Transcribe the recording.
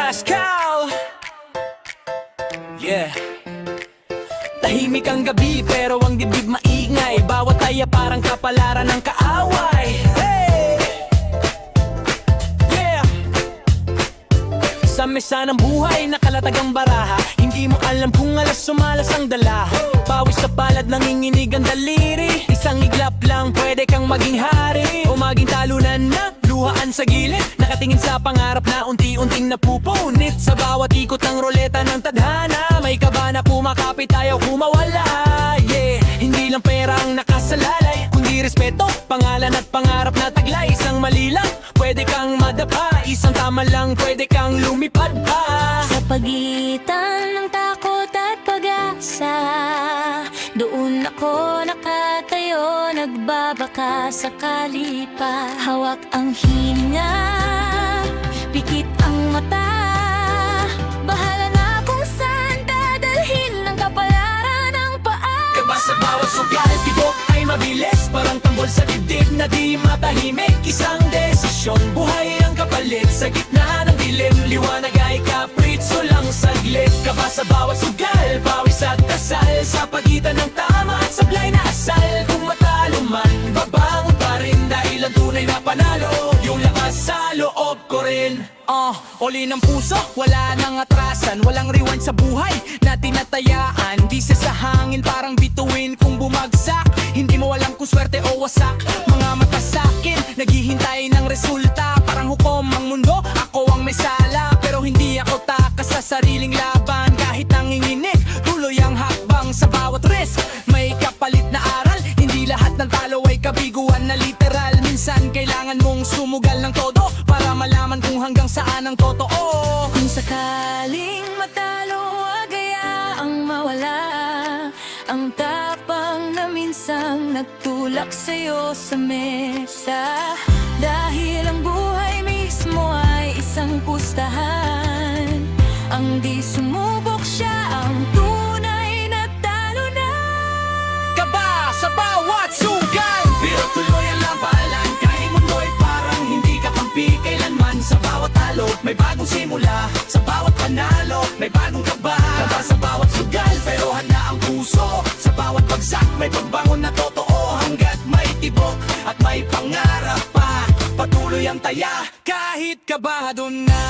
Pascal. Yeah. Tahimik ang gabi pero ang dibdib maingay. Bawat taya parang kapalaran ng kaaway. Hey! Yeah! Sa mesa ng buhay nakalatag ang baraha. Hindi mo alam kung alas sumalas ang dala. Pawis sa palad nanginginig ang daliri. Isang iglap lang pwede kang maging hari o maging talunan na luhaan sa gilid. Nakatingin sa pangarap na unti-unting napupunit. Sa bawat ikot ng roleta ng tadhana, may kaba na kumakapit ayaw kumawala. Yeah, hindi lang pera ang nakasalalay, kundi respeto, pangalan at pangarap na taglay. Isang mali lang, pwede kang madapa. Isang tama lang, pwede kang lumipad pa. Sa pagitan ng takot at pag-asa, doon ako nakatayo, nagbabaka sakali pa. Hawak ang hininga, pikit ang mata. Bahala na kung saan dadalhin ng kapalaran ng paa. Kaba sa bawat sugal, tibok ay mabilis. Parang tambol sa dibdib na di matahimik. Isang desisyon, buhay ang kapalit. Sa gitna ng dilim, liwanag ay kapritso lang saglit. Kaba sa bawat sugal, pawis at dasal. Sa pagitan ng tama at sablay na asal. Kung matalo man, babangon pa rin. Dahil ang tunay na panalo, yung lakas sa loob ko rin. Oli ng puso, wala nang atrasan. Walang rewind sa buhay na tinatayaan. Di sa hangin parang bituin kung bumagsak. Hindi mo alam kung swerte o wasak. Mga mata sa'kin, naghihintay ng resulta. Parang hukom ang mundo, ako ang may sala. Pero hindi ako takas sa sariling laban. Kahit nanginginig, tuloy ang hakbang. Sa bawat risk, may kapalit na aral. Hindi lahat ng talo ay kabiguan na literal. Minsan kailangan mong sumugal ng todo para malaman kung hanggang saan ang totoo. Kung sakaling matalo, wag hayaang mawala ang tapang na minsang nagtulak sa'yo sa mesa. Dahil ang buhay mismo ay isang pustahan. Ang di sumubok siya ang tunay na talo na. Kaba sa bawat sugal, pero tuloy ang labanan. Kahit mundo'y parang hindi ka kampi kailanman. Sa bawat talo, may bagong simula. Sa bawat panalo, may bagong kaba. Kaba sa bawat sugal, pero handa ang puso. Sa bawat bagsak, may pagbangon na totoo. Hanggat may tibok at may pangarap pa, patuloy ang taya kahit kabado na.